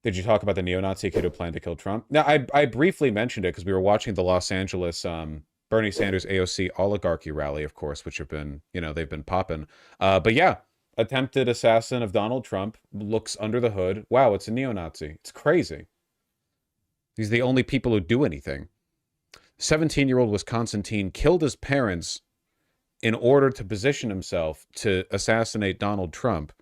Did you talk about the neo-Nazi kid who planned to kill Trump? Now, I briefly mentioned it because we were watching the Los Angeles Bernie Sanders AOC oligarchy rally, of course, which have been, you know, they've been popping. But yeah, attempted assassin of Donald Trump looks under the hood. Wow, it's a neo-Nazi. It's crazy. These are the only people who do anything. 17-year-old Wisconsin teen killed his parents in order to position himself to assassinate Donald Trump.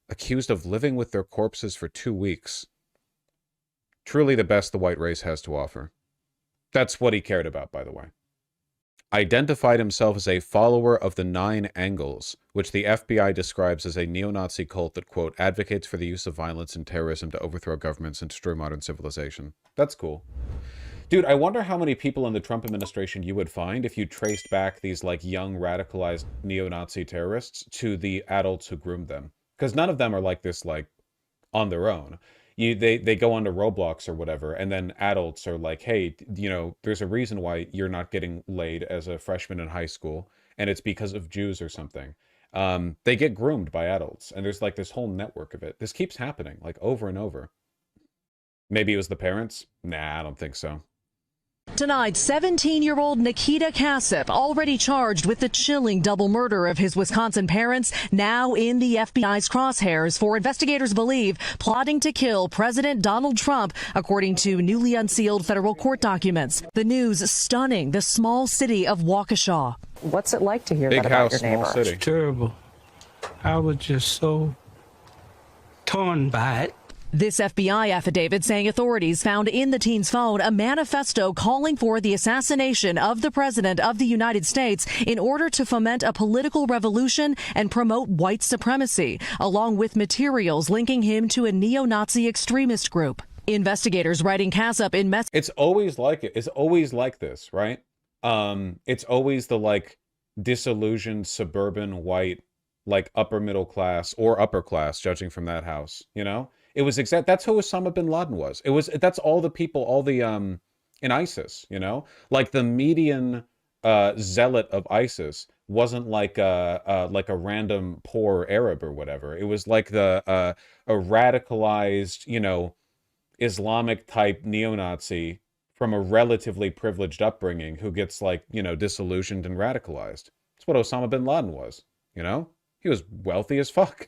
Accused of living with their corpses for 2 weeks. Truly the best the white race has to offer. That's what he cared about, by the way. Identified himself as a follower of the Nine Angles, which the FBI describes as a neo-Nazi cult that, quote, advocates for the use of violence and terrorism to overthrow governments and destroy modern civilization. That's cool. Dude, I wonder how many people in the Trump administration you would find if you traced back these, like, young, radicalized neo-Nazi terrorists to the adults who groomed them. Because none of them are like this, like, on their own. They go onto Roblox or whatever, and then adults are like, hey, you know, there's a reason why you're not getting laid as a freshman in high school, and it's because of Jews or something. They get groomed by adults, and there's like this whole network of it. This keeps happening, like, over and over. Maybe it was the parents? Nah, I don't think so. Tonight, 17-year-old Nikita Kasip, already charged with the chilling double murder of his Wisconsin parents, now in the FBI's crosshairs for investigators believe plotting to kill President Donald Trump, according to newly unsealed federal court documents. The news stunning the small city of Waukesha. What's it like to hear Big that house, about your neighbor? small city. It's terrible. I was just so torn by it. This FBI affidavit saying authorities found in the teen's phone a manifesto calling for the assassination of the President of the United States in order to foment a political revolution and promote white supremacy, along with materials linking him to a neo-Nazi extremist group. Investigators writing Kasip in mess. It's always like it. It's always like this, right? It's always the, like, disillusioned suburban white, like, upper middle class or upper class, judging from that house, you know? It was that's who Osama bin Laden was. That's all the people, all the in ISIS, you know, like the median zealot of ISIS wasn't like a random poor Arab or whatever. It was like a radicalized, you know, Islamic type neo-Nazi from a relatively privileged upbringing who gets, like, you know, disillusioned and radicalized. That's what Osama bin Laden was, you know? He was wealthy as fuck.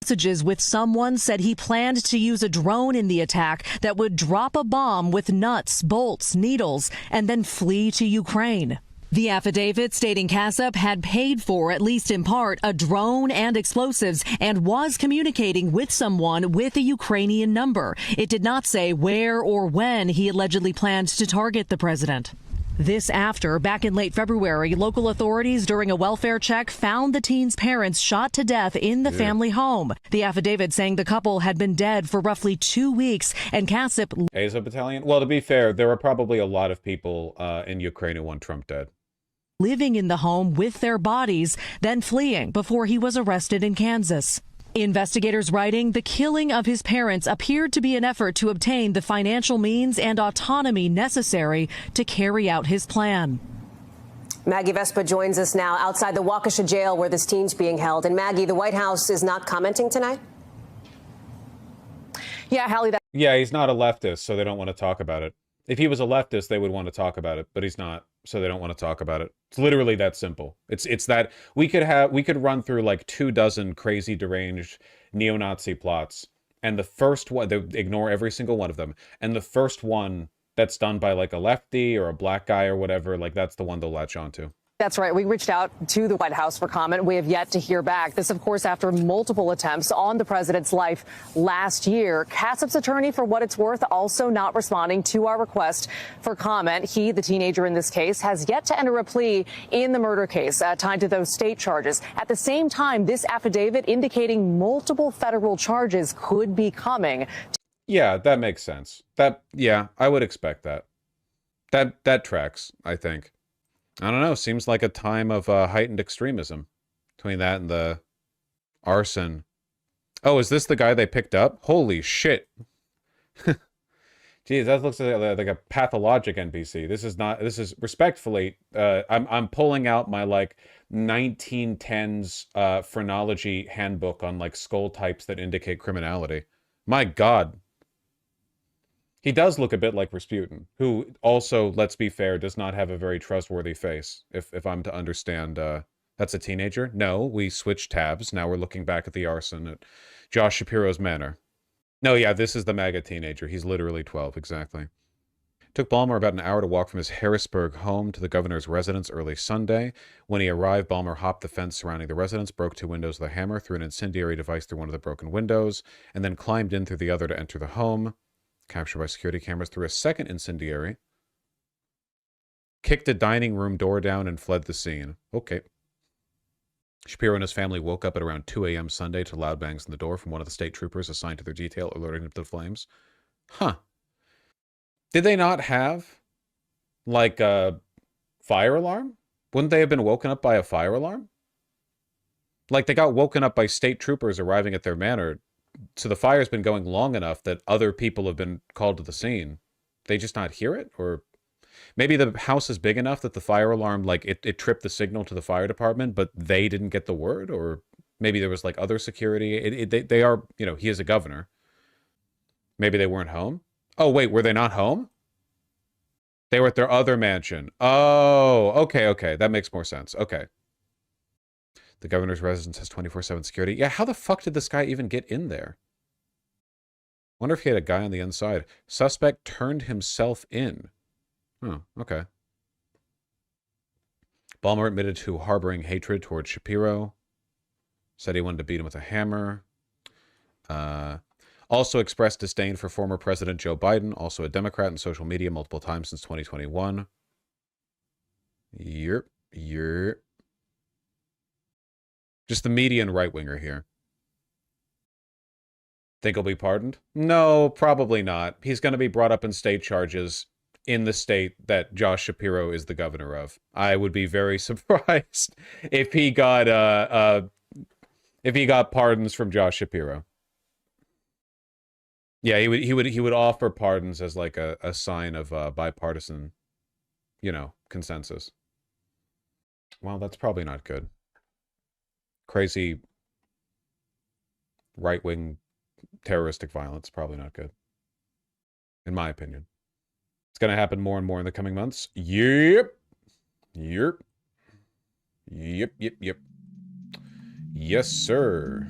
Messages with someone said he planned to use a drone in the attack that would drop a bomb with nuts, bolts, needles, and then flee to Ukraine. The affidavit stating Kasip had paid for, at least in part, a drone and explosives and was communicating with someone with a Ukrainian number. It did not say where or when he allegedly planned to target the president. This after, back in late February, local authorities during a welfare check found the teen's parents shot to death in the family home. The affidavit saying the couple had been dead for roughly 2 weeks and Kasip... Azov Battalion? Well, to be fair, there were probably a lot of people in Ukraine who want Trump dead. ...living in the home with their bodies, then fleeing before he was arrested in Kansas. Investigators writing the killing of his parents appeared to be an effort to obtain the financial means and autonomy necessary to carry out his plan. Maggie Vespa joins us now outside the Waukesha jail where this teen's being held. And Maggie, the White House is not commenting tonight? Yeah, Hallie. Yeah, he's not a leftist, so they don't want to talk about it. If he was a leftist, they would want to talk about it, but he's not, so they don't want to talk about it. It's literally that simple. It's that we could run through like 24 crazy, deranged neo-Nazi plots, and the first one, they ignore every single one of them, and the first one that's done by like a lefty or a black guy or whatever, like that's the one they'll latch onto. That's right. We reached out to the White House for comment. We have yet to hear back. This, of course, after multiple attempts on the president's life last year. Kasip's attorney, for what it's worth, also not responding to our request for comment. He, the teenager in this case, has yet to enter a plea in the murder case tied to those state charges. At the same time, this affidavit indicating multiple federal charges could be coming. Yeah, that makes sense. Yeah, I would expect that. That tracks, I think. I don't know. Seems like a time of heightened extremism between that and the arson. Oh, is this the guy they picked up? Holy shit. Geez, that looks like a pathologic NPC. This is not. This is respectfully. I'm pulling out my like 1910s phrenology handbook on like skull types that indicate criminality. My God, he does look a bit like Rasputin, who also, let's be fair, does not have a very trustworthy face. If I'm to understand, that's a teenager. No, we switched tabs. Now we're looking back at the arson at Josh Shapiro's manor. No, yeah, this is the MAGA teenager. He's literally 12, exactly. Took Balmer about an hour to walk from his Harrisburg home to the governor's residence early Sunday. When he arrived, Balmer hopped the fence surrounding the residence, broke 2 windows with a hammer, threw an incendiary device through one of the broken windows, and then climbed in through the other to enter the home. Captured by security cameras, threw a second incendiary, kicked a dining room door down, and fled the scene. Okay. Shapiro and his family woke up at around 2 a.m. Sunday to loud bangs on the door from one of the state troopers assigned to their detail, alerting them to the flames. Huh. Did they not have, like, a fire alarm? Wouldn't they have been woken up by a fire alarm? Like, they got woken up by state troopers arriving at their manor, so the fire's been going long enough that other people have been called to the scene. They just not hear it? Or maybe the house is big enough that the fire alarm, like, it tripped the signal to the fire department, but they didn't get the word? Or maybe there was, like, other security. They are, you know, he is a governor. Maybe they weren't home? Oh, wait, were they not home? They were at their other mansion. Oh, okay. That makes more sense. Okay. The governor's residence has 24/7 security. Yeah, how the fuck did this guy even get in there? Wonder if he had a guy on the inside. Suspect turned himself in. Oh, okay. Balmer admitted to harboring hatred towards Shapiro. Said he wanted to beat him with a hammer. Also expressed disdain for former President Joe Biden, also a Democrat, in social media multiple times since 2021. Yep. Just the median right-winger here. Think he'll be pardoned? No, probably not. He's going to be brought up in state charges in the state that Josh Shapiro is the governor of. I would be very surprised if he got pardons from Josh Shapiro. Yeah, he would offer pardons as like a sign of bipartisan, you know, consensus. Well, that's probably not good. Crazy right-wing terroristic violence, probably not good. In my opinion. It's going to happen more and more in the coming months. Yep. Yes, sir.